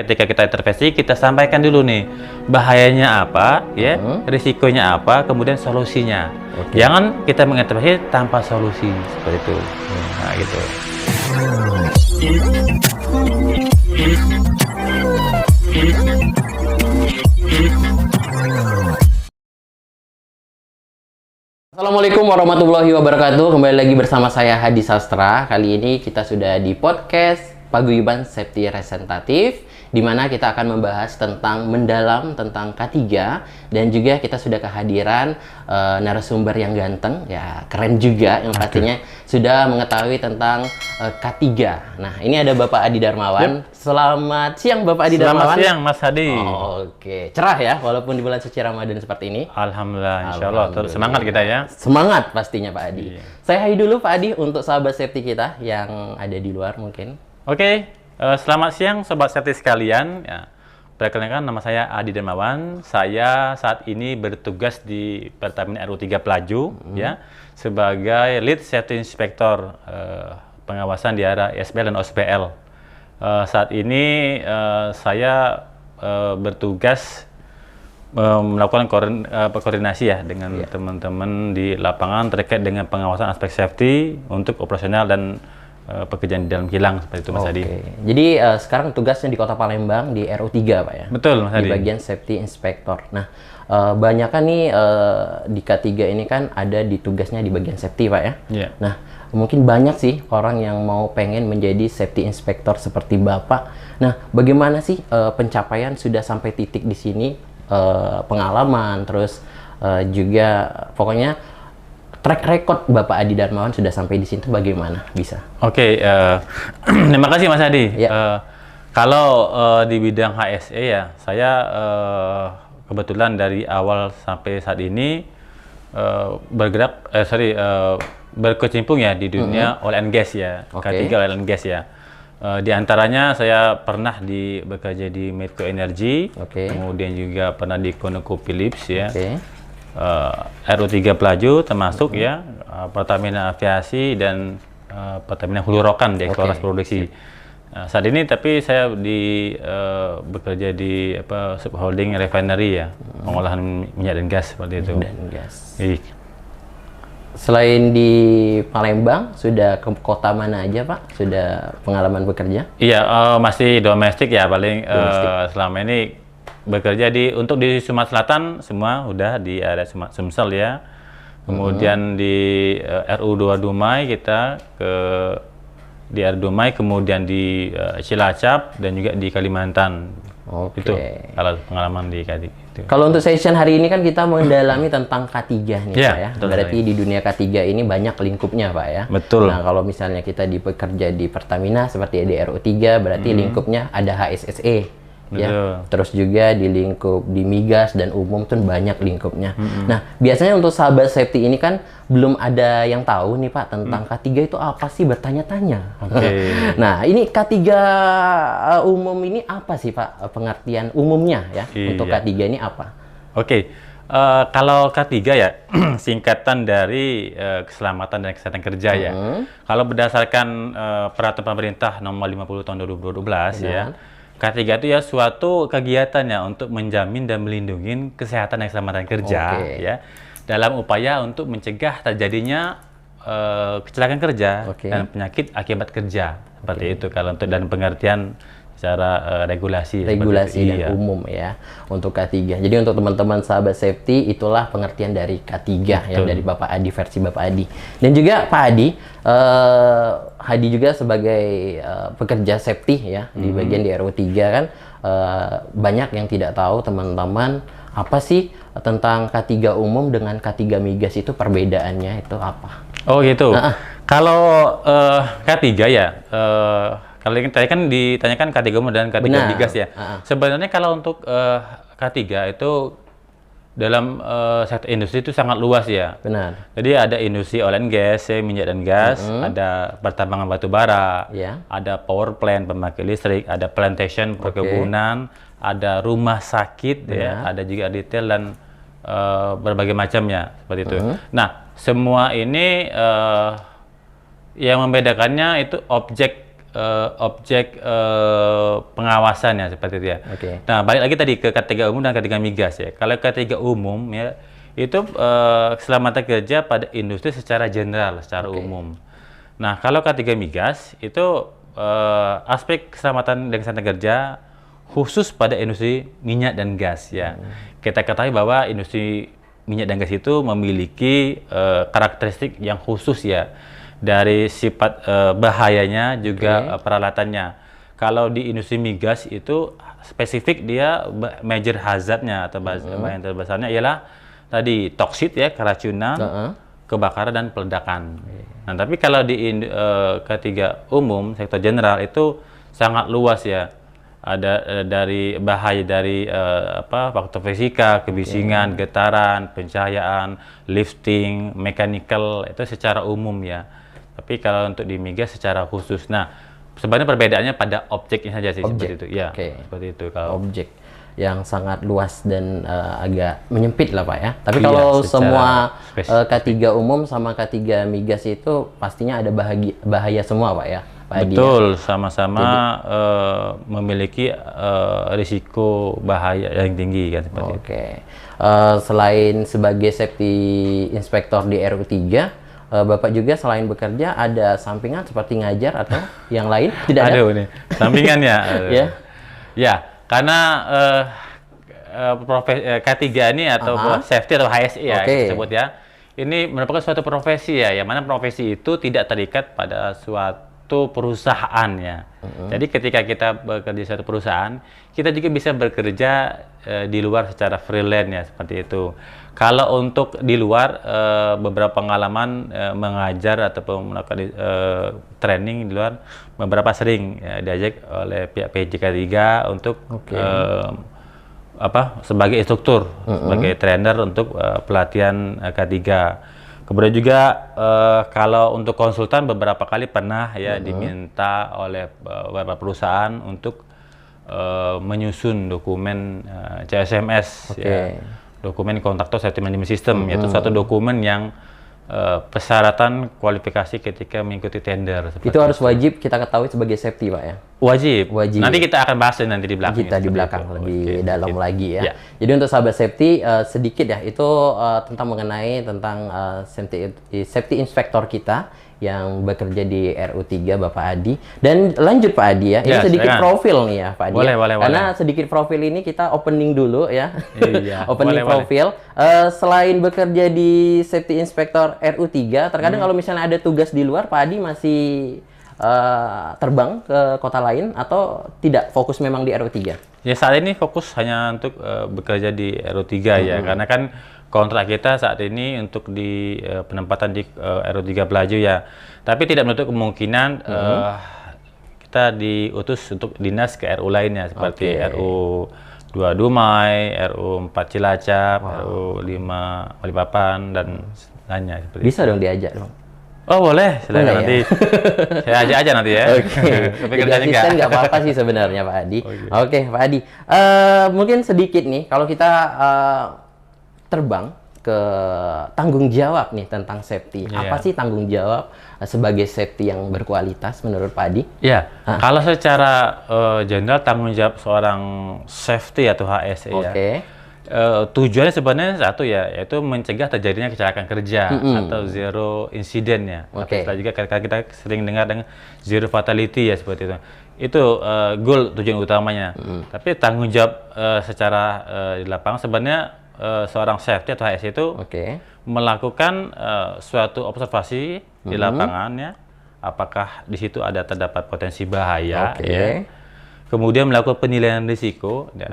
Ketika kita intervensi, kita sampaikan dulu nih bahayanya apa, ya, risikonya apa, kemudian solusinya. Jangan kita mengintervensi tanpa solusi seperti itu. Nah, gitu. Assalamualaikum warahmatullahi wabarakatuh. Kembali lagi bersama saya Hadi Sastra. Kali ini kita sudah di podcast Paguyuban Safety Representative, di mana kita akan membahas tentang mendalam tentang K3, dan juga kita sudah kehadiran narasumber yang ganteng, ya keren juga, yang pastinya sudah mengetahui tentang K3. Nah, ini ada Bapak Adi Darmawan. Selamat siang Bapak Adi Darmawan. Selamat siang Mas Hadi. Oke, cerah ya walaupun di bulan suci Ramadan seperti ini. Alhamdulillah, insya Allah. Terus semangat kita ya. Semangat pastinya Pak Adi. Iya. Saya hai dulu Pak Adi untuk sahabat safety kita yang ada di luar mungkin. Oke, selamat siang Sobat Safety sekalian. Ya, perkenalkan nama saya Adi Darmawan. Saya saat ini bertugas di Pertamina RU3 Pelaju, ya, sebagai Lead Safety Inspector pengawasan di area ISBL dan OSBL. Saat ini saya bertugas melakukan koordinasi ya dengan teman-teman di lapangan terkait dengan pengawasan aspek safety untuk operasional dan pekerjaan di dalam kilang seperti itu Mas Hadi. Jadi sekarang tugasnya di Kota Palembang di RU3 Pak ya? Betul Mas Hadi. Di bagian Safety Inspector. Nah, banyak kan nih di K3 ini kan ada di tugasnya di bagian safety Pak ya? Iya. Nah, mungkin banyak sih orang yang mau pengen menjadi Safety Inspector seperti Bapak. Nah, bagaimana sih pencapaian sudah sampai titik di sini, pengalaman, terus juga pokoknya track record Bapak Adi Darmawan sudah sampai di sini tuh bagaimana bisa? Oke, terima kasih Mas Hadi. Ya. Kalau di bidang HSE ya, saya kebetulan dari awal sampai saat ini berkecimpung ya di dunia oil and gas ya, K3 oil and gas ya. Di antaranya saya pernah bekerja di Medco Energy, kemudian juga pernah di ConocoPhillips ya. RU3 Pelaju termasuk ya, Pertamina Aviasi dan Pertamina Hulu Rokan di eksplorasi produksi. Saat ini tapi saya bekerja di subholding refinery ya, pengolahan minyak dan gas seperti itu. Selain di Palembang, sudah ke kota mana aja Pak? Sudah pengalaman bekerja? Iya, masih domestik ya paling. Selama ini bekerja untuk di Sumatera Selatan semua udah di area Sumsel ya. Kemudian di RU2 Dumai kita di RU Dumai, kemudian di Cilacap dan juga di Kalimantan. Itu kalau pengalaman di K3. Kalau untuk session hari ini kan kita mendalami tentang K3 nih Pak ya. Berarti di dunia K3 ini banyak lingkupnya Pak ya. Betul. Nah, kalau misalnya kita bekerja di Pertamina seperti di RU3 berarti lingkupnya ada HSSE. Ya, terus juga di lingkup di migas dan umum tuh banyak lingkupnya. Nah, biasanya untuk sahabat safety ini kan belum ada yang tahu nih Pak tentang K3 itu apa sih, bertanya-tanya. Nah, ini K3 umum ini apa sih Pak, pengertian umumnya ya untuk K3 ini apa? Kalau K3 ya singkatan dari keselamatan dan kesehatan kerja ya. Kalau berdasarkan peraturan pemerintah nomor 50 tahun 2012 ya. K3 itu ya suatu kegiatannya untuk menjamin dan melindungi kesehatan dan keselamatan kerja ya, dalam upaya untuk mencegah terjadinya kecelakaan kerja dan penyakit akibat kerja seperti itu kalau untuk dan pengertian secara regulasi dan umum ya untuk K3. Jadi untuk teman-teman sahabat safety itulah pengertian dari K3 yang dari Bapak Adi, versi Bapak Adi. Dan juga Pak Adi, Hadi juga sebagai pekerja safety ya di bagian di RU3 kan, banyak yang tidak tahu teman-teman apa sih tentang K3 umum dengan K3 migas itu, perbedaannya itu apa? Oh gitu. Kalau K3 ya, kalau tadi kan ditanyakan K3 umum dan K3 migas ya. Sebenarnya kalau untuk K3 itu dalam sektor industri itu sangat luas ya. Benar. Jadi ada industri oil and gas, minyak dan gas, ada pertambangan batu bara, ada power plant pembangkit listrik, ada plantation perkebunan, ada rumah sakit ya, ada juga retail dan berbagai macamnya seperti itu. Nah, semua ini yang membedakannya itu objek objek pengawasan ya seperti itu ya. Nah, balik lagi tadi ke K3 umum dan K3 migas ya. Kalau K3 umum ya itu keselamatan kerja pada industri secara general, secara umum. Nah, kalau K3 migas itu aspek keselamatan dan kesehatan kerja khusus pada industri minyak dan gas ya. Kita ketahui bahwa industri minyak dan gas itu memiliki karakteristik yang khusus ya, dari sifat bahayanya juga peralatannya. Kalau di industri migas itu spesifik dia major hazardnya atau bahaya terbesarnya ialah tadi toksit ya, keracunan, kebakaran dan peledakan. Nah, tapi kalau di K3 umum sektor general itu sangat luas ya. Ada dari bahaya dari faktor fisika, kebisingan, getaran, pencahayaan, lifting, mechanical itu secara umum ya. Tapi kalau untuk di migas secara khusus. Nah, sebenarnya perbedaannya pada objeknya saja sih seperti itu. Ya, seperti itu kalau objek yang sangat luas dan agak menyempit lah Pak ya. Tapi kalau semua K3 umum sama K3 migas itu pastinya ada bahaya semua Pak ya. Betul, sama-sama memiliki risiko bahaya yang tinggi kan seperti itu. Selain sebagai safety inspector di RU3, Bapak juga selain bekerja ada sampingan seperti ngajar atau yang lain? Tidak ada? Aduh nih, sampingan ya. Ya, karena K3 ini atau safety atau HSE ya disebut ya. Ini merupakan suatu profesi ya, yang mana profesi itu tidak terikat pada suatu perusahaan ya. Jadi ketika kita bekerja di suatu perusahaan, kita juga bisa bekerja di luar secara freelance ya, seperti itu. Kalau untuk di luar, beberapa pengalaman mengajar ataupun melakukan training di luar, beberapa sering ya, diajak oleh pihak PJK 3 untuk sebagai instruktur, sebagai trainer untuk pelatihan K3. Kemudian juga kalau untuk konsultan beberapa kali pernah ya diminta oleh beberapa perusahaan untuk menyusun dokumen CSMS ya, dokumen Contractor Safety Management System, yaitu satu dokumen yang persyaratan kualifikasi ketika mengikuti tender. Itu harus wajib kita ketahui sebagai safety Pak ya? Wajib. Nanti kita akan bahas nanti di belakang. Kita di belakang lebih dalam lagi ya. Jadi untuk sahabat safety sedikit ya itu tentang mengenai safety inspector kita yang bekerja di RU3 Bapak Adi. Dan lanjut Pak Adi ya, ini sedikit profil nih ya Pak Adi. Boleh. Karena sedikit profil ini kita opening dulu ya. Opening profil. Selain bekerja di safety inspector RU3, terkadang kalau misalnya ada tugas di luar, Pak Adi masih terbang ke kota lain atau tidak, fokus memang di RU3? Ya saat ini fokus hanya untuk bekerja di RU3 ya, karena kan kontrak kita saat ini untuk di penempatan di RU3 Pelaju ya. Tapi tidak menutup kemungkinan kita diutus untuk dinas ke RU lainnya seperti RU 2 Dumai, RU 4 Cilacap, RU 5 Balikpapan dan lainnya. Bisa dong diajak dong. Oh boleh, silakan nanti. Saya ajak aja nanti ya. Tapi kerjanya nggak apa-apa sih sebenarnya Pak Adi. Oke Pak Adi, mungkin sedikit nih kalau kita terbang ke tanggung jawab nih tentang safety. Apa sih tanggung jawab sebagai safety yang berkualitas menurut Pak Adi? Ya, kalau secara general tanggung jawab seorang safety atau HSE ya. Tujuannya sebenarnya satu ya, yaitu mencegah terjadinya kecelakaan kerja atau zero incident ya. Kita juga kita sering dengar dengan zero fatality ya, seperti itu. Itu goal, tujuan utamanya. Tapi tanggung jawab secara di lapangan sebenarnya seorang safety atau HSE itu melakukan suatu observasi di lapangan ya, apakah di situ ada terdapat potensi bahaya ya. Kemudian melakukan penilaian risiko ya.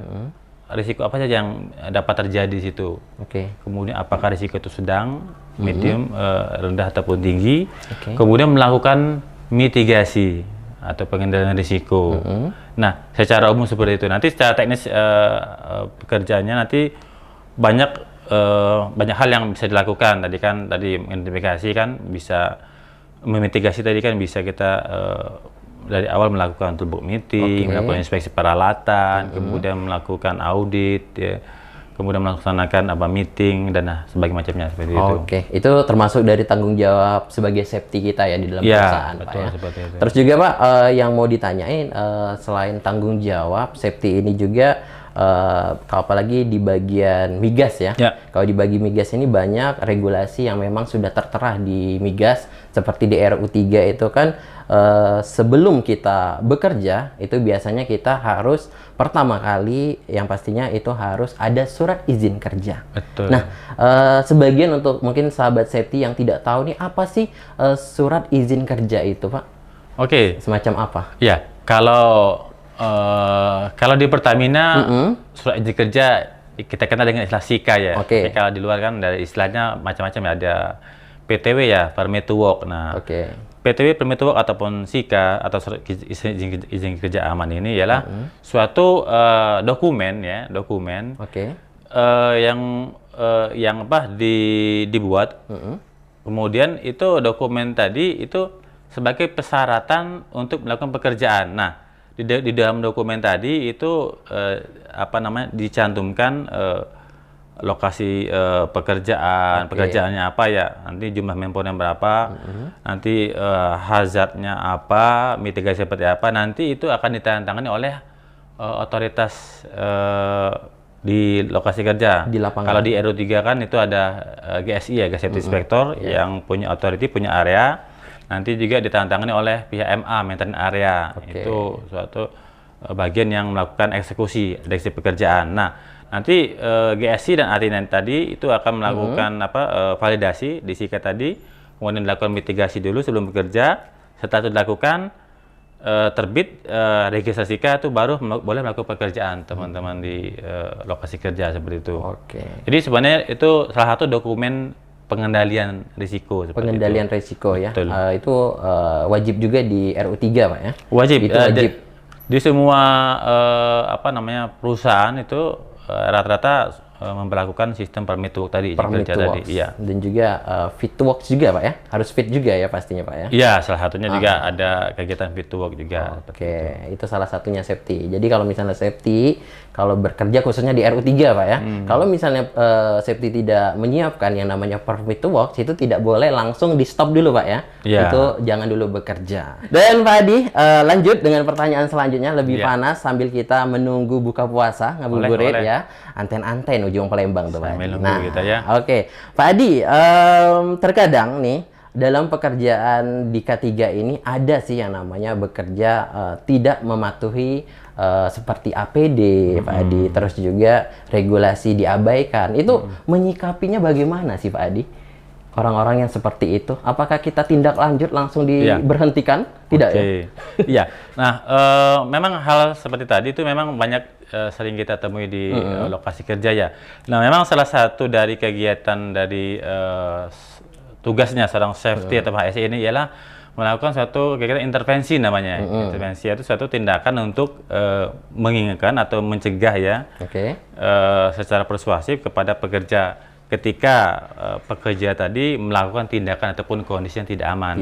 Risiko apa saja yang dapat terjadi di situ. Kemudian apakah risiko itu sedang, medium, rendah ataupun tinggi. Kemudian melakukan mitigasi atau pengendalian risiko. Nah, secara umum seperti itu. Nanti secara teknis pekerjaannya nanti banyak hal yang bisa dilakukan. Tadi mengidentifikasi kan bisa, memitigasi tadi kan bisa kita dari awal melakukan toolbox meeting, melakukan inspeksi peralatan, kemudian melakukan audit, ya. kemudian melaksanakan meeting dan sebagainya macamnya seperti itu. Oke, itu termasuk dari tanggung jawab sebagai safety kita ya di dalam perusahaan, Pak betul, ya. seperti itu. Terus juga Pak, yang mau ditanyain selain tanggung jawab safety ini juga apalagi di bagian migas ya. Kalau di bagian migas ini banyak regulasi yang memang sudah tertera di migas seperti di RU 3 itu kan sebelum kita bekerja itu biasanya kita harus pertama kali yang pastinya itu harus ada surat izin kerja. Betul. Nah, sebagian untuk mungkin sahabat safety yang tidak tahu nih apa sih surat izin kerja itu, Pak? Oke. Semacam apa? Ya, kalau di Pertamina surat izin kerja kita kenal dengan istilah SIKA ya. Tapi kalau di luar kan dari istilahnya macam-macam ya, ada PTW ya, Permit to Work. Nah, PTW, Permit to Work ataupun SIKA atau surat izin kerja aman ini ialah suatu dokumen ya, yang dibuat. Kemudian itu dokumen tadi itu sebagai persyaratan untuk melakukan pekerjaan. Nah, di dalam dokumen tadi itu dicantumkan lokasi pekerjaannya apa ya, nanti jumlah membernya berapa, nanti hazardnya apa, mitigasi seperti apa, nanti itu akan ditandatangani oleh otoritas di lokasi kerja. Di lapangan. Kalau di RU 3 kan itu ada GSI ya, Gas Safety Inspector, yang punya authority, punya area. Nanti juga ditandatangani oleh pihak MA, maintenance area. Itu suatu bagian yang melakukan eksekusi pekerjaan. Nah, nanti GSI dan ATI tadi itu akan melakukan validasi di SIKA tadi, kemudian dilakukan mitigasi dulu sebelum bekerja. Setelah itu dilakukan terbit registrasi SIKA, itu baru boleh melakukan pekerjaan teman-teman di lokasi kerja seperti itu. Jadi sebenarnya itu salah satu dokumen pengendalian risiko. Pengendalian risiko ya. Itu wajib juga di RU 3 Pak ya. Wajib. Itu wajib. Di semua perusahaan itu rata-rata memperlakukan sistem permit to work tadi. Iya. Dan juga fit to work juga Pak ya. Harus fit juga ya pastinya Pak ya. Iya, salah satunya juga ada kegiatan fit to work juga. Itu salah satunya safety. Jadi kalau misalnya safety, kalau bekerja khususnya di RU 3 Pak ya. Kalau misalnya safety tidak menyiapkan yang namanya permit to work, itu tidak boleh langsung di stop dulu Pak ya. Itu jangan dulu bekerja. Dan Pak Adi, lanjut dengan pertanyaan selanjutnya, lebih panas sambil kita menunggu buka puasa, ngabuburit ya. Anten-anten ujung Palembang tuh Pak. Nah, gitu ya. Pak Adi, terkadang nih dalam pekerjaan di K3 ini ada sih yang namanya bekerja tidak mematuhi seperti APD, Pak Adi, terus juga regulasi diabaikan. Itu menyikapinya bagaimana sih Pak Adi? Orang-orang yang seperti itu, apakah kita tindak lanjut langsung diberhentikan? Tidak ya? Iya. Nah, memang hal seperti tadi itu memang banyak sering kita temui di lokasi kerja ya. Nah, memang salah satu dari kegiatan dari tugasnya seorang safety atau HSE ini ialah melakukan suatu kegiatan intervensi namanya. Intervensi itu suatu tindakan untuk mengingatkan atau mencegah ya secara persuasif kepada pekerja ketika pekerja tadi melakukan tindakan ataupun kondisi yang tidak aman.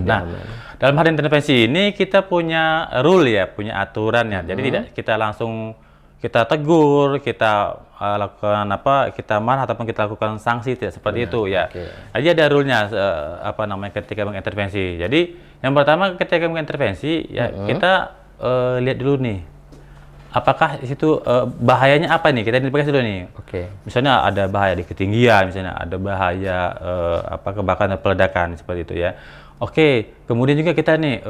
Dalam hal intervensi ini kita punya rule ya, punya aturan ya. Jadi tidak kita langsung kita tegur, kita lakukan kita marah ataupun kita lakukan sanksi, tidak seperti itu ya. Jadi ada rule-nya ketika mengintervensi. Jadi yang pertama ketika mengintervensi ya kita lihat dulu nih, apakah di situ bahayanya apa nih, kita identifikasi dulu nih. Misalnya ada bahaya di ketinggian, misalnya ada bahaya kebakaran atau peledakan seperti itu ya. Kemudian juga kita nih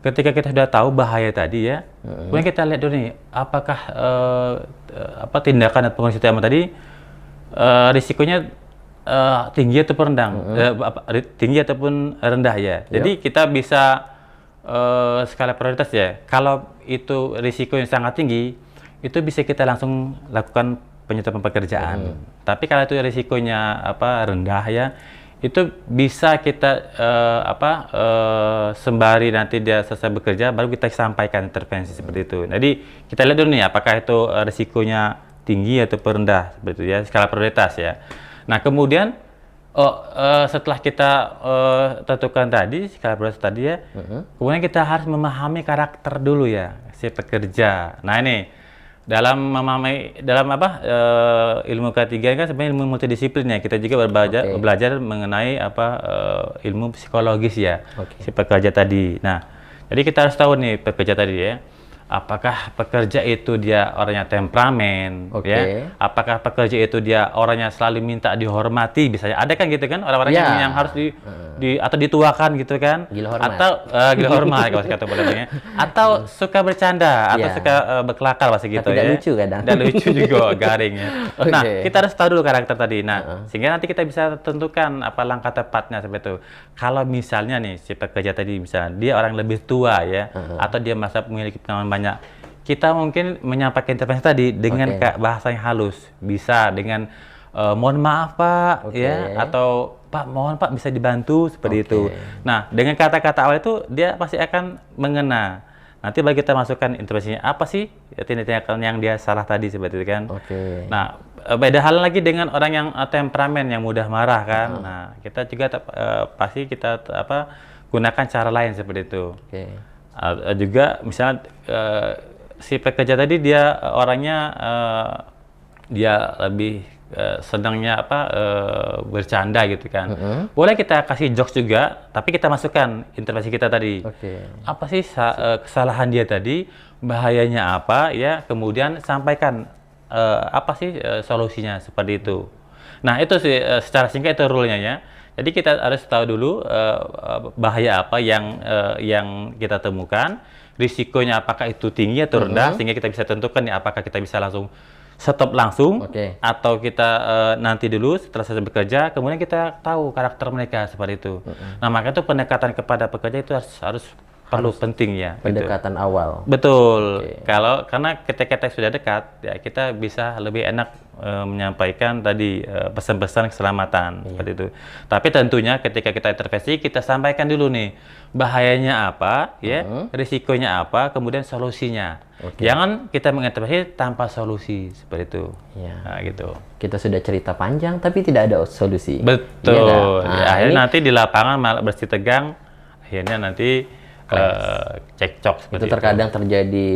ketika kita sudah tahu bahaya tadi ya, kemudian kita lihat dulu nih, apakah tindakan atau kondisi tadi risikonya tinggi ataupun rendah, tinggi ataupun rendah ya. Jadi kita bisa skala prioritas ya. Kalau itu risiko yang sangat tinggi, itu bisa kita langsung lakukan penyetopan pekerjaan. Tapi kalau itu risikonya rendah ya, itu bisa kita sembari nanti dia selesai bekerja baru kita sampaikan intervensi seperti itu. Jadi kita lihat dulu nih apakah itu risikonya tinggi atau rendah seperti itu ya, skala prioritas ya. Nah, kemudian setelah kita tentukan tadi skala prioritas tadi ya, kemudian kita harus memahami karakter dulu ya si pekerja. Nah, ini dalam memahami dalam ilmu K3 kan sebenarnya ilmu multidisiplin ya. Kita juga belajar mengenai ilmu psikologis ya, si pekerja tadi. Nah, jadi kita harus tahu nih pekerja tadi ya. Apakah pekerja itu dia orangnya temperamen, ya? Apakah pekerja itu dia orangnya selalu minta dihormati, misalnya ada kan gitu kan orang-orang yang harus atau dituakan gitu kan? Gila hormat. Atau gila hormat kalau kata bilangnya. Atau suka bercanda atau suka berkelakar bahasa gitu. Tapi ya. lucu kadang. Dan lucu juga garing ya. Nah, kita harus tahu dulu karakter tadi. Nah, sehingga nanti kita bisa tentukan apa langkah tepatnya seperti itu. Kalau misalnya nih si pekerja tadi misalnya dia orang lebih tua ya, atau dia merasa memiliki pengalaman banyak, kita mungkin menyampaikan intervensi tadi dengan bahasa yang halus, bisa dengan mohon maaf Pak, ya, atau Pak mohon Pak bisa dibantu seperti itu. Nah, dengan kata-kata awal itu dia pasti akan mengena. Nanti bagi kita masukkan intervensinya apa sih tindakan yang dia salah tadi seperti itu kan. Nah, beda hal lagi dengan orang yang temperamen yang mudah marah kan. Nah, kita juga pasti kita gunakan cara lain seperti itu. Juga misalnya si pekerja tadi dia orangnya dia lebih senangnya bercanda gitu kan. Boleh kita kasih jokes juga, tapi kita masukkan intervensi kita tadi. Apa sih kesalahan dia tadi, bahayanya apa ya, kemudian sampaikan apa sih solusinya seperti itu. Nah, itu sih secara singkat itu rule-nya ya. Jadi kita harus tahu dulu bahaya apa yang kita temukan, risikonya apakah itu tinggi atau rendah, sehingga kita bisa tentukan ya apakah kita bisa langsung stop langsung atau kita nanti dulu setelah selesai bekerja, kemudian kita tahu karakter mereka seperti itu. Nah, maka itu pendekatan kepada pekerja itu harus perlu penting ya. Pendekatan awal. Betul. Karena ketika kita sudah dekat, ya kita bisa lebih enak menyampaikan tadi pesan-pesan keselamatan seperti itu. Tapi tentunya ketika kita intervensi, kita sampaikan dulu nih bahayanya apa, ya, risikonya apa, kemudian solusinya. Jangan kita mengintervensi tanpa solusi seperti itu. Nah, gitu. Kita sudah cerita panjang, tapi tidak ada solusi. Betul. Akhirnya nanti di lapangan malah bersih tegang. Akhirnya nanti cekcok seperti itu terkadang terjadi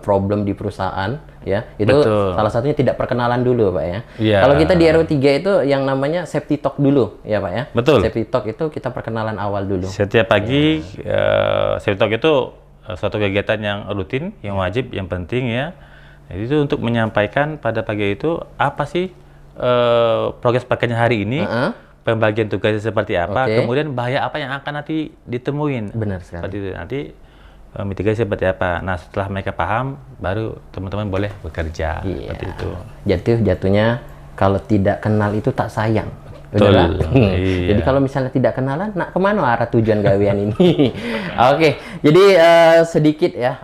problem di perusahaan ya. Itu salah satunya tidak perkenalan dulu Pak ya. Kalau kita di RO3 itu yang namanya safety talk dulu ya Pak ya. Safety talk itu kita perkenalan awal dulu. Setiap pagi safety talk itu suatu kegiatan yang rutin, yang wajib, yang penting ya. Jadi itu untuk menyampaikan pada pagi itu apa sih progres pakainya hari ini. Pembagian tugasnya seperti apa, kemudian bahaya apa yang akan nanti ditemuin. Benar sekali. Seperti itu. Nanti mitigasi seperti apa. Nah, setelah mereka paham, baru teman-teman boleh bekerja. Seperti itu. Jatuhnya kalau tidak kenal itu tak sayang. Jadi kalau misalnya tidak kenalan, nak kemana arah tujuan gawean ini? Jadi sedikit ya.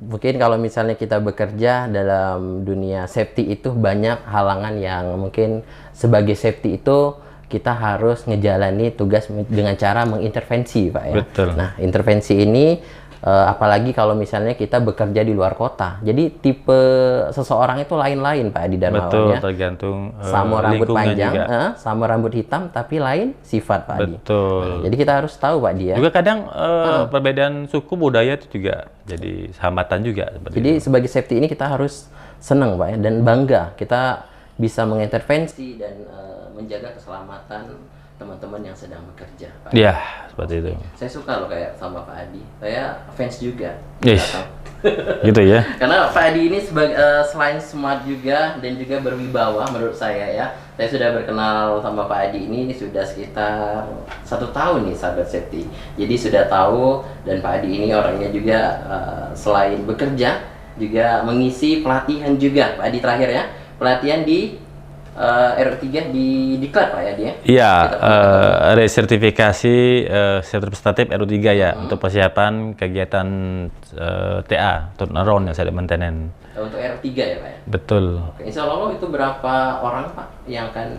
Mungkin kalau misalnya kita bekerja dalam dunia safety itu banyak halangan yang mungkin sebagai safety itu kita harus ngejalani tugas dengan cara mengintervensi Pak ya. Nah, intervensi ini apalagi kalau misalnya kita bekerja di luar kota. Jadi tipe seseorang itu lain-lain Pak di Darmawan ya. Tergantung sama rambut panjang, sama rambut hitam tapi lain sifat Pak Adi. Jadi kita harus tahu Pak Adi ya. Juga kadang perbedaan suku budaya itu juga jadi hambatan juga. Jadi sebagai safety ini kita harus senang Pak ya, dan bangga kita bisa mengintervensi dan menjaga keselamatan teman-teman yang sedang bekerja Pak. Iya, seperti itu. Saya suka loh kayak sama Pak Adi. Saya fans juga. Gitu ya. Karena Pak Adi ini sebagai selain smart juga dan juga berwibawa menurut saya ya. Saya sudah berkenal sama Pak Adi ini sudah sekitar 1 tahun nih sahabat safety. Jadi sudah tahu, dan Pak Adi ini orangnya juga selain bekerja juga mengisi pelatihan juga. Pak Adi terakhir ya, pelatihan di RO3 di diklat Pak ya dia? Iya, resertifikasi sertifikatif RO3 ya, untuk persiapan kegiatan TA, turnaround yang saya maintenance. Untuk RO3 ya Pak ya? Betul. Insya Allah itu berapa orang Pak yang akan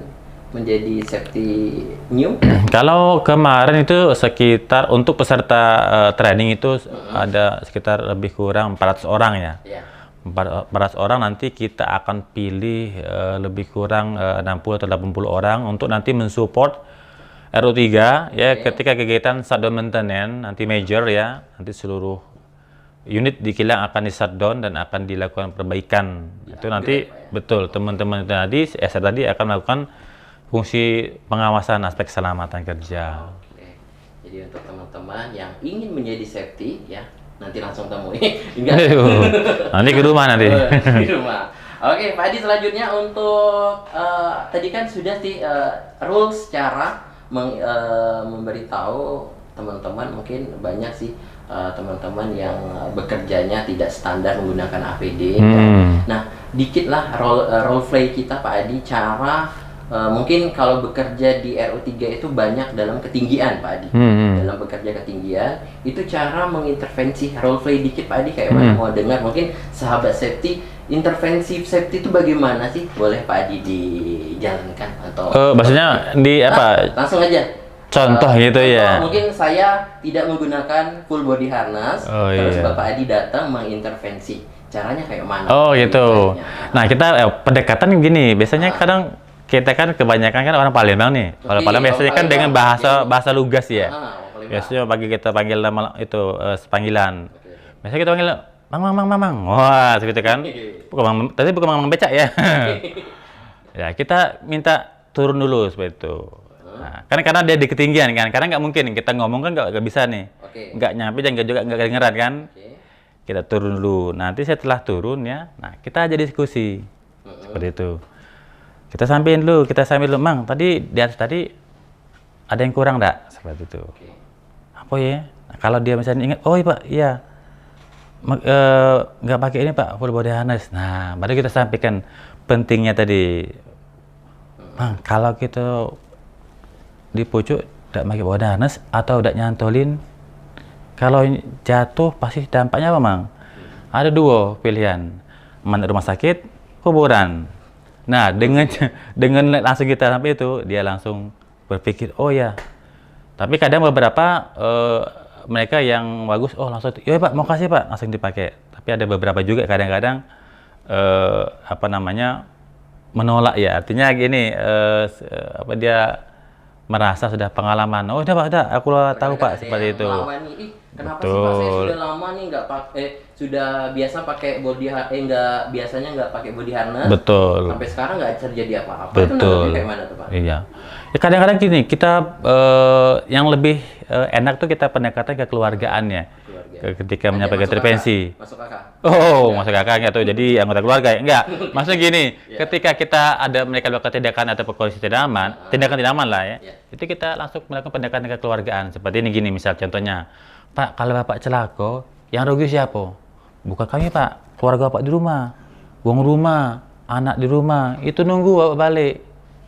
menjadi safety new? Kalau kemarin itu sekitar untuk peserta training itu ada sekitar lebih kurang 400 orang ya. 400 orang, nanti kita akan pilih lebih kurang 60 atau 80 orang untuk nanti mensupport RO3 ya ketika kegiatan shutdown maintenance nanti major ya, nanti seluruh unit di kilang akan di shutdown dan akan dilakukan perbaikan. Itu nanti betul teman-teman tadi tadi akan melakukan fungsi pengawasan aspek keselamatan kerja. Oke. Jadi untuk teman-teman yang ingin menjadi safety ya, nanti langsung temui. Enggak. Nanti ke rumah nanti. Di rumah. Oke, Pak Adi, selanjutnya untuk tadi kan sudah rules cara memberitahu teman-teman, mungkin banyak sih teman-teman yang bekerjanya tidak standar menggunakan APD. Nah, dikitlah role play kita Pak Adi, cara mungkin kalau bekerja di RO3 itu banyak dalam ketinggian Pak Adi. Dalam bekerja ketinggian itu cara mengintervensi, role play dikit Pak Adi, kayak mana mau dengar mungkin sahabat safety, intervensi safety itu bagaimana sih? Boleh Pak Adi dijalankan atau maksudnya di apa? Langsung aja. Contoh gitu ya. Mungkin saya tidak menggunakan full body harness, terus iya. Bapak Adi datang mengintervensi. Caranya kayak mana? Oh gitu. Nah kita pendekatan gini, biasanya kadang kita kan kebanyakan kan orang Palembang nih. Kalau Palembang biasanya kan dengan bahasa lugas ya. Biasanya pagi kita panggil nama itu panggilan. Biasanya kita panggil Mang. Wah, seperti kan. Tadi bukan Mang becak ya. Ya kita minta turun dulu seperti itu. Nah, karena dia di ketinggian kan, karena nggak mungkin kita ngomong kan nggak bisa nih, nggak nyampe dan juga nggak kedengeran kan. Kita turun dulu, nanti setelah turun ya, nah kita aja diskusi seperti itu. Kita sampein dulu, Mang, tadi di atas tadi ada yang kurang nggak seperti itu. Apa ya? Nah, kalau dia misalnya ingat, oh iya Pak, iya nggak pakai ini Pak, full body harness. Nah, baru kita sampaikan pentingnya tadi, Mang, kalau kita di pucuk tidak pakai body harness atau tidak nyantolin, kalau jatuh pasti dampaknya apa Mang? Ada dua pilihan, rumah sakit, kuburan. Nah dengan langsung kita sampai itu, dia langsung berpikir, oh ya. Tapi kadang beberapa mereka yang bagus, oh langsung, ya Pak mau kasih Pak, langsung dipakai. Tapi ada beberapa juga kadang-kadang menolak ya, artinya gini, dia merasa sudah pengalaman, oh udah Pak, aku tahu Pak, seperti itu. Kenapa sih Pak, saya sudah lama nih nggak pakai, sudah biasa pakai biasanya nggak pakai body harness. Betul. Sampai sekarang nggak terjadi apa-apa. Betul. Itu kayak mana tuh Pak? Iya. Ya, kadang-kadang gini, kita yang lebih enak tuh kita pendekatan kekeluargaannya. Ketika menyampaikan intervensi. Masuk kakak. Masuk kakak nggak tuh, jadi anggota keluarga ya? Enggak. Maksudnya gini, ketika kita ada mereka melakukan tindakan atau kondisi tidak aman, tindakan tidak aman lah ya, itu kita langsung melakukan pendekatan kekeluargaan. Seperti ini gini, misal contohnya, Pak, kalau Bapak celaka, yang rugi siapa? Bukan kami Pak, keluarga Bapak di rumah, uang rumah, anak di rumah, itu nunggu Bapak balik.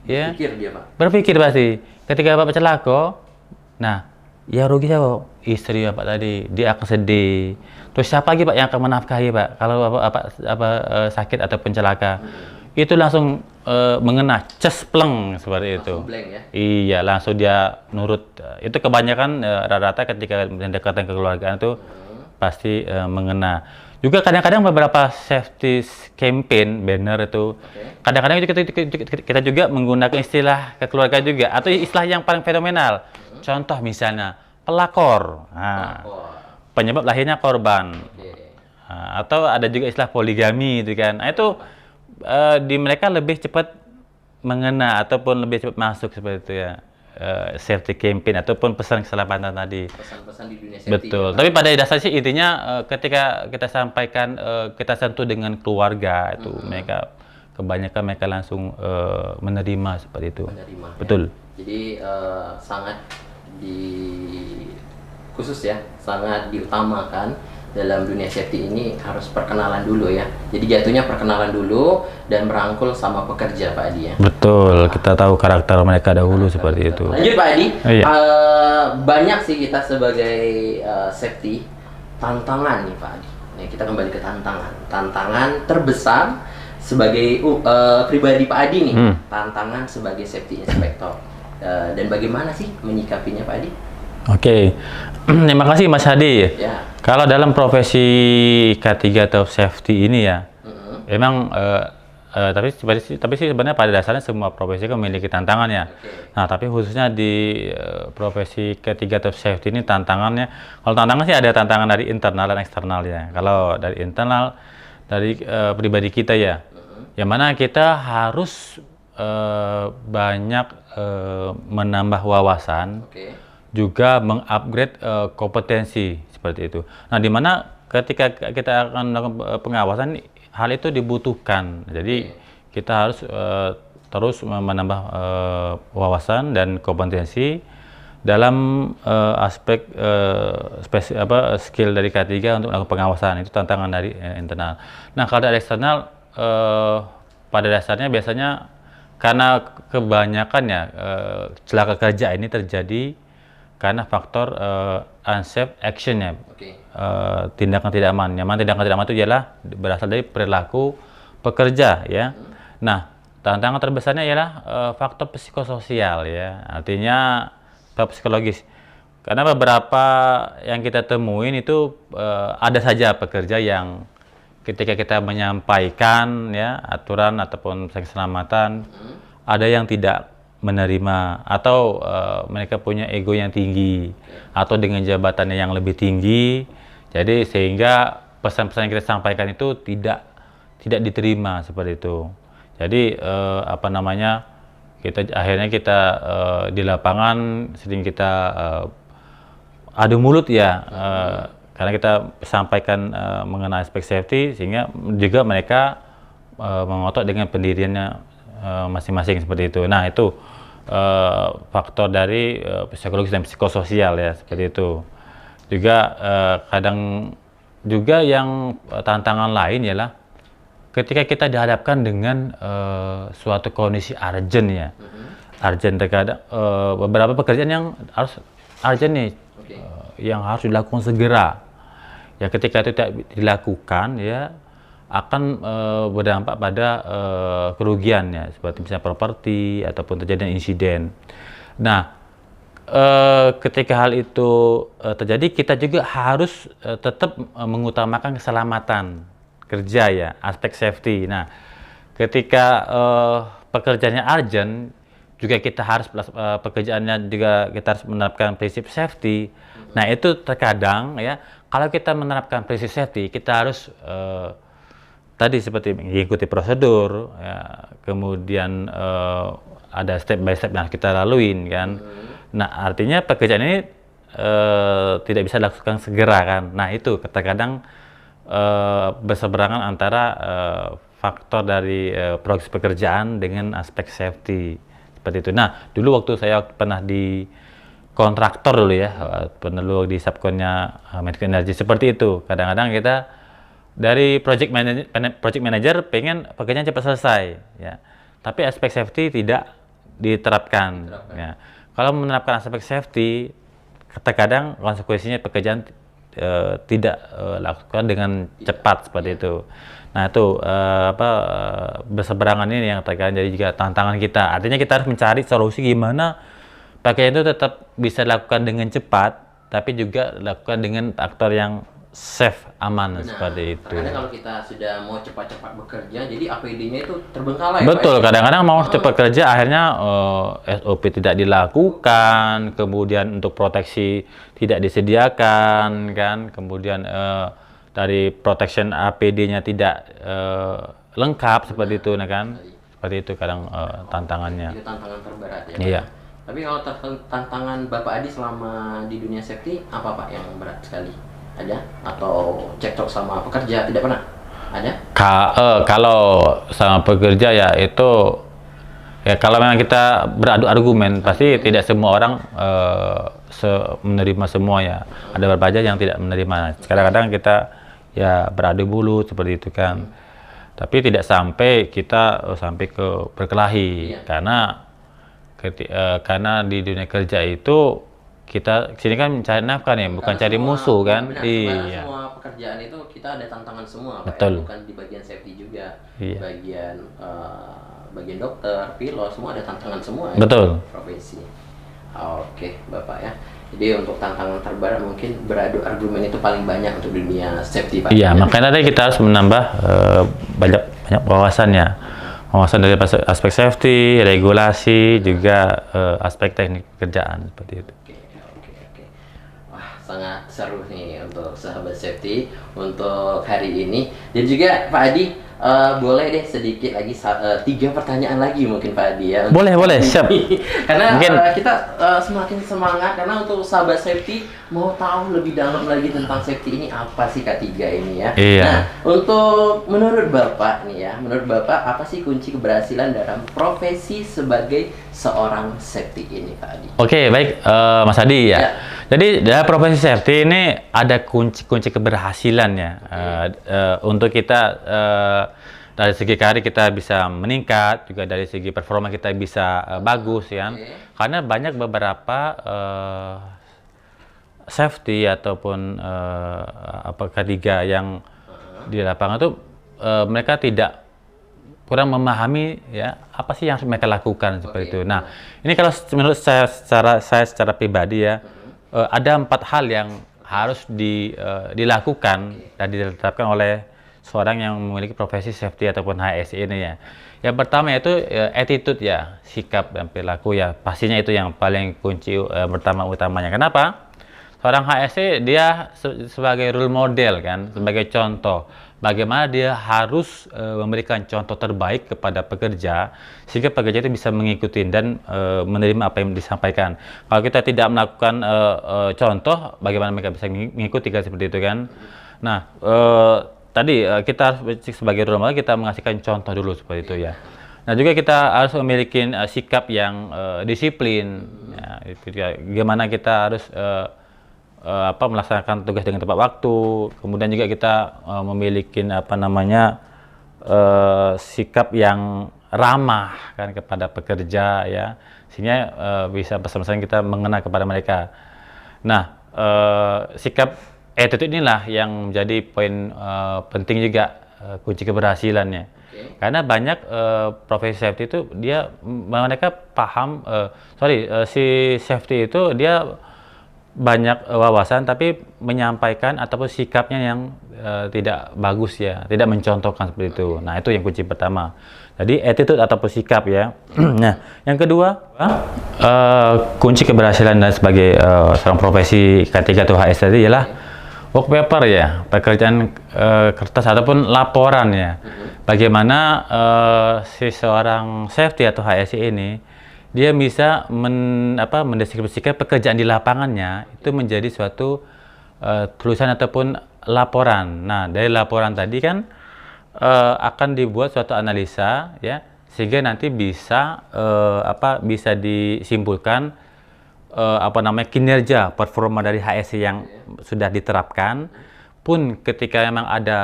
Ya. Berpikir dia Pak. Berpikir pasti. Ketika Bapak celaka, nah, yang rugi siapa? Istri Bapak tadi, dia akan sedih. Terus siapa lagi Pak yang akan menafkahi Pak kalau Bapak sakit ataupun celaka? Itu langsung mengena cespleng seperti itu. Blank, ya? Iya, langsung dia nurut. Itu kebanyakan rata-rata ketika pendekatan kekeluargaan itu pasti mengena. Juga kadang-kadang beberapa safety campaign banner itu, kadang-kadang kita juga menggunakan istilah kekeluargaan juga, atau istilah yang paling fenomenal. Contoh misalnya pelakor, penyebab lahirnya korban, atau ada juga istilah poligami itu kan. Nah, itu di mereka lebih cepat mengena ataupun lebih cepat masuk seperti itu ya. Safety campaign ataupun pesan keselamatan tadi. Pesan-pesan di dunia safety. Betul. Tapi pada dasarnya sih intinya ketika kita sampaikan, kita sentuh dengan keluarga itu kebanyakan mereka langsung menerima seperti itu. Menerima. Betul. Ya. Jadi sangat khusus ya, sangat diutamakan dalam dunia safety ini harus perkenalan dulu ya. Jadi jatuhnya perkenalan dulu dan merangkul sama pekerja Pak Adi ya. Betul, kita tahu karakter mereka dahulu seperti itu. Lanjut Pak Adi, Iya. Banyak sih kita sebagai safety tantangan nih Pak Adi. Nah, kita kembali ke tantangan. Tantangan terbesar sebagai pribadi Pak Adi nih, tantangan sebagai safety inspector. Dan bagaimana sih menyikapinya Pak Adi? Oke, terima kasih Mas Hadi. Ya. Kalau dalam profesi K3 atau safety ini ya, memang tapi sih sebenarnya pada dasarnya semua profesi kan memiliki tantangannya. Nah, tapi khususnya di profesi ketiga top safety ini tantangannya, kalau tantangan sih ada tantangan dari internal dan eksternal ya. Kalau dari internal, dari pribadi kita ya, yang mana kita harus banyak menambah wawasan, juga mengupgrade kompetensi seperti itu. Nah, di mana ketika kita akan melakukan pengawasan, hal itu dibutuhkan. Jadi kita harus terus menambah wawasan dan kompetensi dalam aspek skill dari K3 untuk melakukan pengawasan. Itu tantangan dari internal. Nah, kalau dari eksternal, pada dasarnya biasanya karena kebanyakan ya celaka kerja ini terjadi karena faktor unsafe action ya, tindakan tidak aman. Yang mana tindakan tidak aman itu ialah berasal dari perilaku pekerja ya. Nah, tantangan terbesarnya ialah faktor psikososial ya, artinya faktor psikologis. Karena beberapa yang kita temuin itu ada saja pekerja yang ketika kita menyampaikan ya aturan ataupun keselamatan, ada yang tidak menerima atau mereka punya ego yang tinggi atau dengan jabatannya yang lebih tinggi, jadi sehingga pesan-pesan yang kita sampaikan itu tidak diterima seperti itu. Jadi akhirnya kita di lapangan sering kita adu mulut ya, karena kita sampaikan mengenai aspek safety, sehingga juga mereka mengotot dengan pendiriannya masing-masing seperti itu. Nah, itu faktor dari psikologis dan psikososial ya, seperti itu. Juga kadang juga yang tantangan lain ialah ketika kita dihadapkan dengan suatu kondisi urgent ya. Urgent, terkadang beberapa pekerjaan yang harus urgent nih, yang harus dilakukan segera. Ya, ketika itu tidak dilakukan ya akan berdampak pada kerugian ya, seperti misalnya properti ataupun terjadi insiden. Nah, ketika hal itu terjadi, kita juga harus tetap mengutamakan keselamatan kerja ya, aspek safety. Nah, ketika pekerjaannya urgent, juga kita harus pekerjaannya juga kita harus menerapkan prinsip safety. Nah, itu terkadang ya, kalau kita menerapkan prinsip safety, kita harus tadi seperti mengikuti prosedur, ya, kemudian ada step by step yang kita laluin kan. Nah, artinya pekerjaan ini tidak bisa dilakukan segera kan. Nah, itu terkadang berseberangan antara faktor dari progres pekerjaan dengan aspek safety seperti itu. Nah, dulu waktu saya pernah di kontraktor dulu ya, pernah dulu di subkonnya Medco Energy seperti itu. Kadang-kadang kita dari project manager pengen pekerjaan cepat selesai ya, tapi aspek safety tidak diterapkan. Ya. Kalau menerapkan aspek safety, terkadang konsekuensinya pekerjaan tidak lakukan dengan cepat seperti itu. Nah, itu berseberangan ini yang terkadang jadi juga tantangan kita. Artinya kita harus mencari solusi gimana pekerjaan itu tetap bisa dilakukan dengan cepat, tapi juga dilakukan dengan faktor yang safe, aman. Benar. Seperti itu. Karena kalau kita sudah mau cepat-cepat bekerja, jadi APD-nya itu terbengkalai. Betul, kadang-kadang mau cepat kerja, akhirnya SOP tidak dilakukan, kemudian untuk proteksi tidak disediakan, kan, kemudian dari protection APD-nya tidak lengkap. Benar. Seperti itu, kan, seperti itu kadang tantangannya. Itu tantangan terberat ya. Iya. Tapi kalau tantangan Bapak Adi selama di dunia safety, apa Pak yang berat sekali? Ada? Atau cekcok sama pekerja? Tidak pernah? Ada? Kalau sama pekerja ya itu ya, kalau memang kita beradu argumen pasti tidak semua orang menerima semua ya. Ada beberapa aja yang tidak menerima. Kadang-kadang kita ya beradu mulut seperti itu kan. Tapi tidak sampai kita sampai ke berkelahi. Karena di dunia kerja itu kita sini kan mencari nafkah nih, bukan cari musuh kan. Benar, iya. Semua pekerjaan itu kita ada tantangan semua, betul. Pak, ya? Bukan di bagian safety juga, iya. bagian dokter, pilot, semua ada tantangan semua. Betul. Ya, profesi. Oke, Bapak ya. Jadi untuk tantangan terberat mungkin beradu argumen itu paling banyak untuk dunia safety, Pak. Iya, makanya tadi kita harus menambah banyak wawasannya. Pengawasan dari aspek safety, regulasi, juga aspek teknik pekerjaan seperti itu. Oke. Wah, sangat seru nih untuk sahabat safety untuk hari ini. Dan juga Pak Adi, boleh deh sedikit lagi 3 pertanyaan lagi mungkin Pak Adi ya. Boleh, siap. Karena Mungkin kita semakin semangat karena untuk sahabat safety mau tahu lebih dalam lagi tentang safety ini apa sih K3 ini ya. Iya. Nah, untuk menurut Bapak nih ya, menurut Bapak apa sih kunci keberhasilan dalam profesi sebagai seorang safety ini Pak Adi? Oke, baik Mas Adi ya. Ya. Jadi dalam profesi safety ini ada kunci-kunci keberhasilannya untuk kita dari segi karir kita bisa meningkat, juga dari segi performa kita bisa bagus ya. Karena banyak beberapa safety ataupun K3 yang di lapangan itu mereka tidak kurang memahami ya apa sih yang mereka lakukan seperti itu. Nah, ini kalau menurut saya secara pribadi ya ada 4 hal yang harus dilakukan dan ditetapkan oleh seorang yang memiliki profesi safety ataupun HSE ini ya. Yang pertama yaitu attitude ya, sikap dan perilaku ya. Pastinya itu yang paling kunci utamanya. Kenapa? Seorang HSE dia sebagai role model kan, sebagai contoh. Bagaimana dia harus memberikan contoh terbaik kepada pekerja sehingga pekerja itu bisa mengikuti dan menerima apa yang disampaikan. Kalau kita tidak melakukan contoh, bagaimana mereka bisa mengikuti kan seperti itu kan? Nah, tadi kita harus sebagai role model kita mengasihkan contoh dulu seperti itu ya. Nah juga kita harus memiliki sikap yang disiplin. Ya, gimana kita harus melaksanakan tugas dengan tepat waktu, kemudian juga kita memiliki sikap yang ramah kan kepada pekerja ya, sehingga bisa bersama-sama kita mengena kepada mereka. Nah, sikap attitude inilah yang menjadi poin penting juga kunci keberhasilannya. Karena banyak profesi safety itu mereka paham si safety itu dia banyak wawasan tapi menyampaikan ataupun sikapnya yang tidak bagus ya, tidak mencontohkan seperti itu. Nah, itu yang kunci pertama. Jadi attitude ataupun sikap ya. Nah, yang kedua kunci keberhasilan dan sebagai seorang profesi K3 atau HS tadi ialah work paper ya, pekerjaan kertas ataupun laporan ya. Bagaimana si seorang safety atau HSE ini dia bisa mendeskripsikan pekerjaan di lapangannya itu menjadi suatu tulisan ataupun laporan. Nah, dari laporan tadi kan akan dibuat suatu analisa ya, sehingga nanti bisa bisa disimpulkan kinerja performa dari HSE yang sudah diterapkan, pun ketika memang ada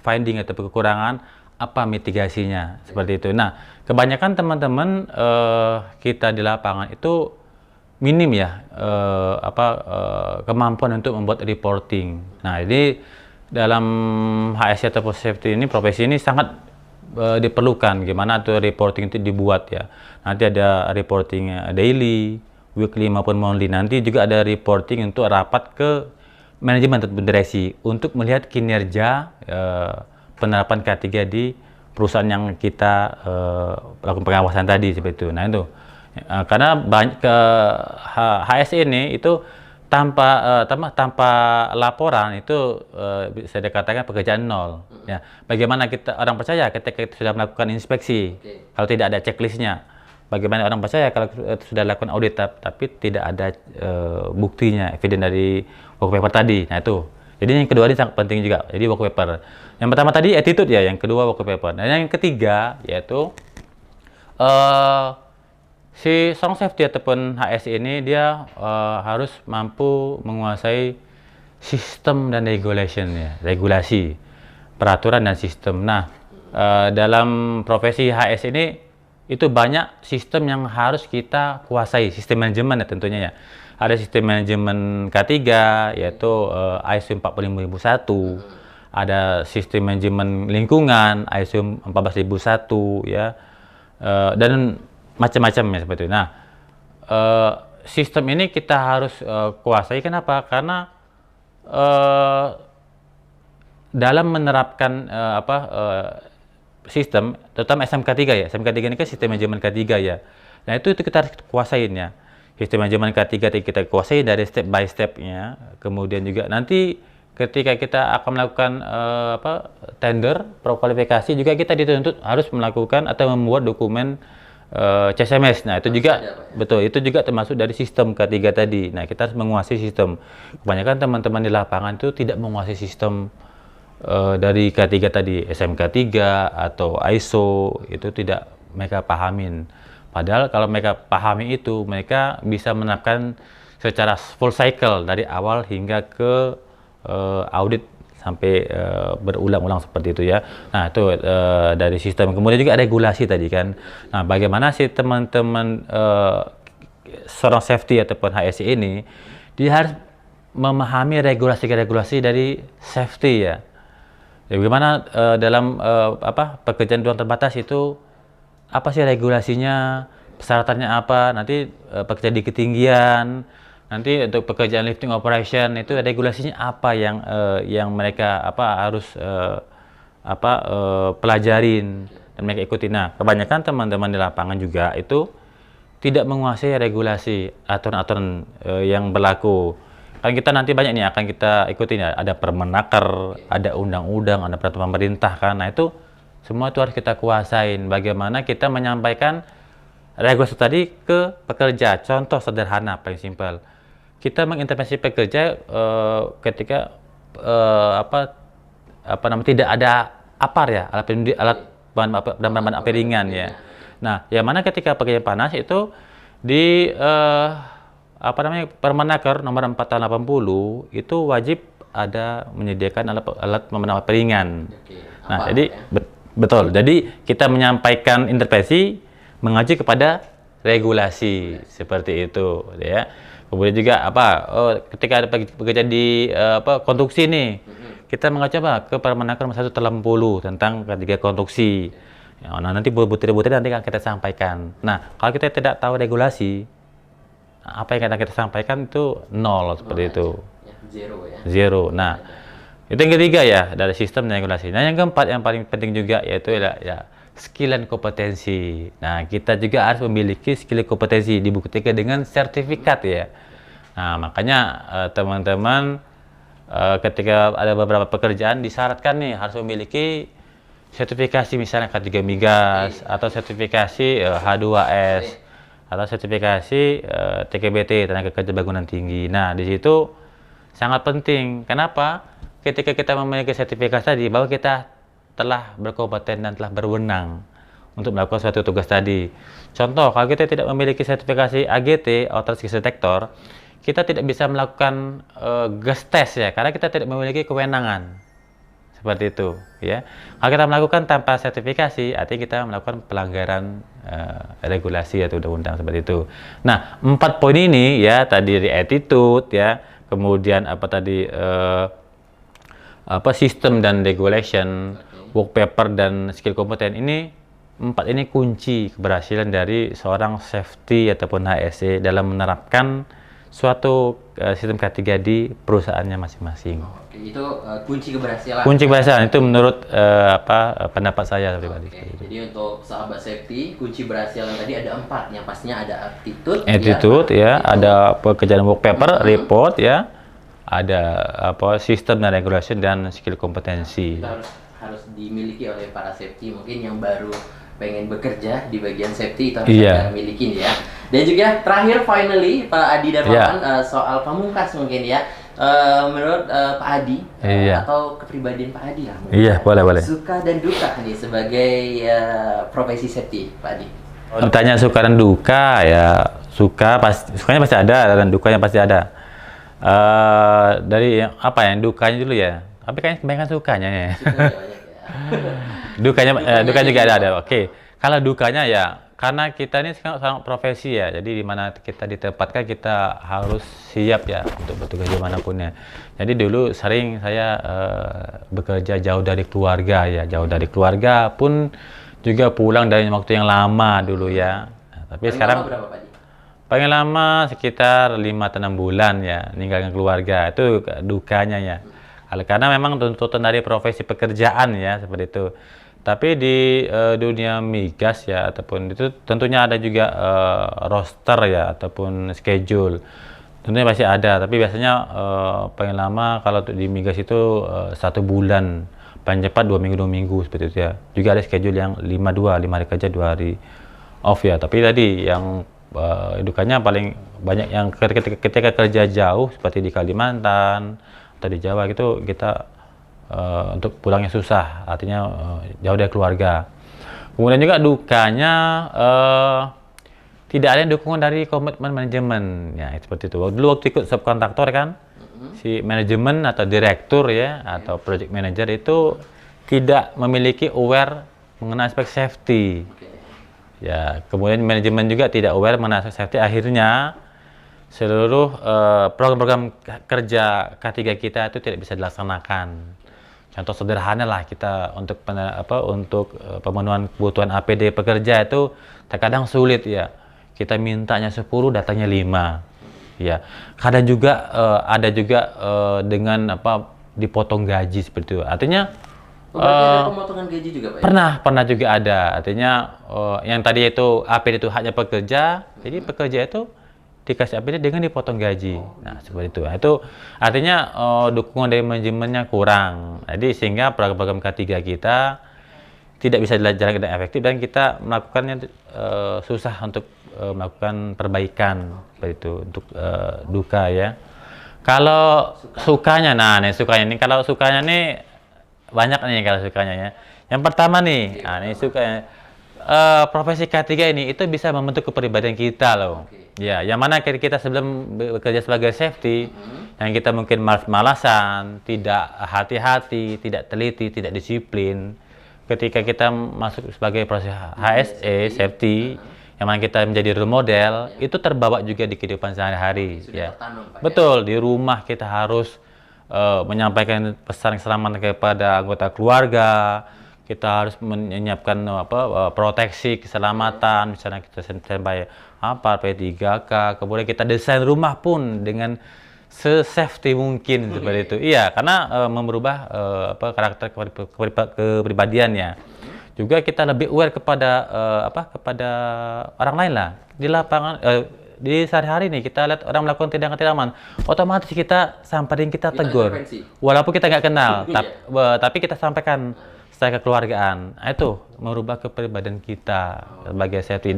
finding atau kekurangan apa mitigasinya seperti itu. Nah, kebanyakan teman-teman kita di lapangan itu minim ya kemampuan untuk membuat reporting. Nah, ini dalam HSE atau safety ini, profesi ini sangat diperlukan gimana tuh reporting itu dibuat ya. Nanti ada reporting daily, weekly maupun monthly. Nanti juga ada reporting untuk rapat ke manajemen atau direksi untuk melihat kinerja penerapan K3 di perusahaan yang kita lakukan pengawasan tadi seperti itu. Nah itu karena HSE ini itu tanpa laporan itu bisa dikatakan pekerjaan nol. Ya, bagaimana orang percaya ketika kita sudah melakukan inspeksi kalau tidak ada checklistnya? Bagaimana orang percaya kalau sudah lakukan audit tapi tidak ada buktinya, evidence dari work paper tadi? Nah itu. Jadi yang kedua ini sangat penting juga. Jadi work paper. Yang pertama tadi attitude ya, yang kedua work paper. Dan yang ketiga yaitu si seorang safety ataupun HSE ini dia harus mampu menguasai sistem dan regulasi, peraturan dan sistem. Nah, dalam profesi HSE ini itu banyak sistem yang harus kita kuasai, sistem manajemen ya tentunya ya. Ada sistem manajemen K3 yaitu ISO 45001, ada sistem manajemen lingkungan ISO 14001 ya, dan macam-macam ya seperti itu. Nah, sistem ini kita harus kuasai. Kenapa? Karena dalam menerapkan sistem, terutama SMK 3 ya. SMK 3 ini kan sistem manajemen K3 ya. Nah, itu kita harus kuasain ya. Sistem manajemen K3 kita kuasai dari step by step-nya. Kemudian juga nanti ketika kita akan melakukan tender, prakualifikasi juga kita dituntut harus melakukan atau membuat dokumen CSMS. Nah, itu juga betul, itu juga termasuk dari sistem K3 tadi. Nah, kita harus menguasai sistem. Kebanyakan teman-teman di lapangan itu tidak menguasai sistem dari K3 tadi, SMK 3 atau ISO, itu tidak mereka pahamin. Padahal kalau mereka pahami itu, mereka bisa menerapkan secara full cycle dari awal hingga ke audit sampai berulang-ulang seperti itu ya. Nah, itu dari sistem. Kemudian juga regulasi tadi kan. Nah, bagaimana sih teman-teman seorang safety ataupun HSE ini, dia harus memahami regulasi-regulasi dari safety ya. Ya, bagaimana dalam pekerjaan ruang terbatas itu apa sih regulasinya, persyaratannya apa, nanti pekerjaan di ketinggian, nanti untuk pekerjaan lifting operation itu regulasinya apa yang mereka harus pelajarin dan mereka ikuti. Nah, kebanyakan teman-teman di lapangan juga itu tidak menguasai regulasi aturan-aturan yang berlaku. Kan kita nanti banyak nih akan kita ikuti ya, ada Permenaker, ada undang-undang, ada peraturan pemerintah kan. Nah, itu semua itu harus kita kuasain. Bagaimana kita menyampaikan regulasi tadi ke pekerja. Contoh sederhana paling simpel. Kita mengintervensi pekerja ketika tidak ada APAR ya, alat bahan api ringan ya. Nah, yang mana ketika pekerjaan panas itu di Permenaker nomor 4 tahun 80 itu wajib ada menyediakan alat pemadam api ringan. Nah, jadi betul. Jadi kita menyampaikan intervensi mengacu kepada regulasi seperti itu ya. Kemudian juga ketika ada pekerjaan di konstruksi nih, kita mengacu ke Permenaker nomor 1 tahun 80 tentang ketiga konstruksi. Ya, nah, nanti butir-butir nanti akan kita sampaikan. Nah, kalau kita tidak tahu regulasi, apa yang akan kita sampaikan itu nol seperti itu. Zero ya. Zero. Nah, itu yang ketiga ya dari sistem dan regulasi. Nah, yang keempat yang paling penting juga yaitu ya skill dan kompetensi. Nah, kita juga harus memiliki skill dan kompetensi dibuktikan dengan sertifikat ya. Nah, makanya teman-teman ketika ada beberapa pekerjaan disyaratkan nih harus memiliki sertifikasi misalnya K3 Migas atau sertifikasi H2S atau sertifikasi TKBT Tenaga Kerja Bangunan Tinggi. Nah, di situ sangat penting. Kenapa? Ketika kita memiliki sertifikasi tadi, bahwa kita telah berkompeten dan telah berwenang untuk melakukan suatu tugas tadi. Contoh, kalau kita tidak memiliki sertifikasi AGT, Authorized Gas Detector, kita tidak bisa melakukan gas test ya, karena kita tidak memiliki kewenangan. Seperti itu ya. Kalau kita melakukan tanpa sertifikasi, artinya kita melakukan pelanggaran regulasi atau undang-undang seperti itu. Nah, 4 poin ini ya, tadi dari attitude ya, kemudian sistem dan regulation, work paper dan skill kompeten, ini 4 ini kunci keberhasilan dari seorang safety ataupun HSE dalam menerapkan suatu sistem K3 di perusahaannya masing-masing. Oke, itu kunci keberhasilan. Kunci keberhasilan itu menurut pendapat saya pribadi. Oke, jadi untuk sahabat safety, kunci keberhasilan tadi ada 4. Yang pastinya ada attitude ya, ada pekerjaan work paper, report ya, ada sistem dan regulation dan skill kompetensi. Itu harus dimiliki oleh para safety mungkin yang baru pengen bekerja di bagian safety, itu harus miliki ya. Dan juga terakhir finally Pak Adi Darmawan, soal pamungkas mungkin ya. Menurut Pak Adi atau kepribadian Pak Adi lah mungkin. Iya, boleh. Suka dan duka nih sebagai profesi safety, Pak Adi. Ditanya suka dan duka ya, sukanya pasti ada dan dukanya pasti ada. Dari yang dukanya dulu ya. Tapi kayaknya kebanyakan sukanya ya. Dukanya juga ada. Oke. Kalau dukanya ya, karena kita ini sekarang profesi ya, jadi di mana kita ditempatkan kita harus siap ya untuk bertugas dimanapun ya. Jadi dulu sering saya bekerja jauh dari keluarga ya, jauh dari keluarga pun juga pulang dari waktu yang lama dulu ya. Nah, tapi sekarang berapa, Pak? paling lama sekitar 5-6 bulan ya, ninggalkan keluarga. Itu dukanya ya. Karena memang tuntutan dari profesi pekerjaan ya, seperti itu. Tapi di dunia migas ya ataupun itu tentunya ada juga roster ya ataupun schedule. Tentunya pasti ada, tapi biasanya paling lama kalau di migas itu 1 bulan, paling cepat 2 minggu seperti itu ya. Juga ada schedule yang 5 hari kerja 2 hari off ya. Tapi tadi yang dukanya paling banyak yang ketika kerja jauh seperti di Kalimantan atau di Jawa gitu kita untuk pulangnya susah, artinya jauh dari keluarga. Kemudian juga dukanya tidak ada yang dukungan dari komitmen manajemen, ya seperti itu. Dulu waktu ikut subkontraktor kan, si manajemen atau direktur ya atau project manager itu tidak memiliki aware mengenai aspek safety. Ya, kemudian manajemen juga tidak aware mengenai aspek safety, akhirnya seluruh program-program kerja K3 kita itu tidak bisa dilaksanakan. Contoh sederhana lah kita untuk pemenuhan kebutuhan APD pekerja itu terkadang sulit ya. Kita mintanya 10, datangnya 5. Ya. Kadang juga ada juga dengan dipotong gaji seperti itu. Artinya ada pemotongan gaji juga, Pak? Pernah juga ada. Artinya yang tadi itu APD itu haknya pekerja, jadi pekerja itu dikasih APD dengan dipotong gaji. Nah, seperti itu. Itu artinya dukungan dari manajemennya kurang. Jadi sehingga program-program K3 kita tidak bisa dijalankan dengan efektif dan kita melakukannya susah untuk melakukan perbaikan seperti itu untuk duka ya. Kalau sukanya, kalau sukanya nih banyak nih kalau sukanya ya. Yang pertama nih, ini sukanya profesi K3 ini itu bisa membentuk kepribadian kita loh. Ya, yang mana kita sebelum bekerja sebagai safety, yang kita mungkin malas-malasan, tidak hati-hati, tidak teliti, tidak disiplin. Ketika kita masuk sebagai proses HSE, safety, yang mana kita menjadi role model, itu terbawa juga di kehidupan sehari-hari. Ya. Betul, di rumah kita harus menyampaikan pesan keselamatan kepada anggota keluarga. Kita harus menyiapkan proteksi keselamatan, misalnya kita standby P3K, kemudian kita desain rumah pun dengan se-safety mungkin seperti itu. Iya, karena merubah karakter kepribadiannya. Juga kita lebih aware kepada orang lain lah di lapangan. Di sehari-hari nih kita lihat orang melakukan tindakan tidak aman, otomatis kita samperin, kita tegur, walaupun kita nggak kenal, tapi kita sampaikan secara kekeluargaan. Nah, itu merubah kepribadian kita sebagai safety.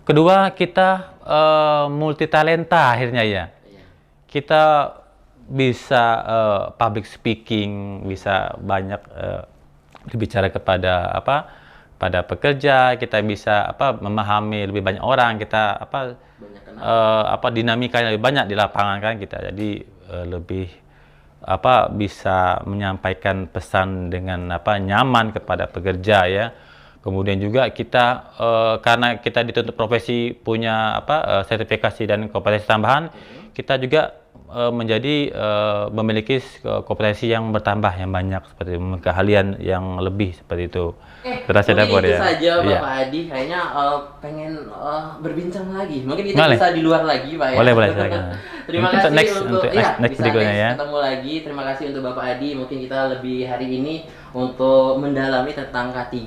Kedua, kita multi talenta akhirnya ya. Kita bisa public speaking, bisa banyak berbicara kepada pekerja, kita bisa memahami lebih banyak orang, kita dinamikanya lebih banyak di lapangan kan kita. Jadi lebih bisa menyampaikan pesan dengan nyaman kepada pekerja ya. Kemudian juga kita karena kita dituntut profesi punya sertifikasi dan kompetensi tambahan, kita juga memiliki kompetensi yang bertambah yang banyak, seperti keahlian yang lebih seperti itu. Mungkin itu saja Bapak Adi, kayaknya pengen berbincang lagi. Mungkin kita bisa di luar lagi Pak ya. Boleh. Terima kasih next berikutnya ya. Ketemu lagi. Terima kasih untuk Bapak Adi. Mungkin kita lebih hari ini untuk mendalami tentang K3.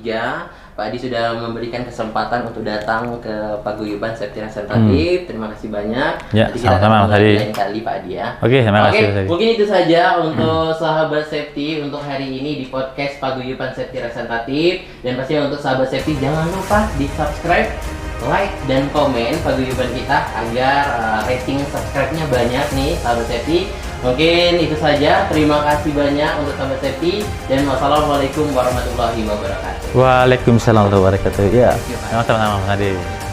Pak Adi sudah memberikan kesempatan untuk datang ke Paguyuban Safety Representative. Terima kasih banyak. Ya, nanti kita sama-sama lain kali Pak Adi ya. Oke, terima kasih. Mungkin itu saja untuk sahabat safety untuk hari ini di podcast Paguyuban Safety Representative. Dan pasti untuk sahabat safety jangan lupa di subscribe, like, dan komen Paguyuban kita agar rating subscribe-nya banyak nih sahabat safety. Mungkin itu saja. Terima kasih banyak untuk sahabat safety dan wassalamualaikum warahmatullahi wabarakatuh. Waalaikumsalam warahmatullahi wabarakatuh. Ya, sama-sama Mas Adi.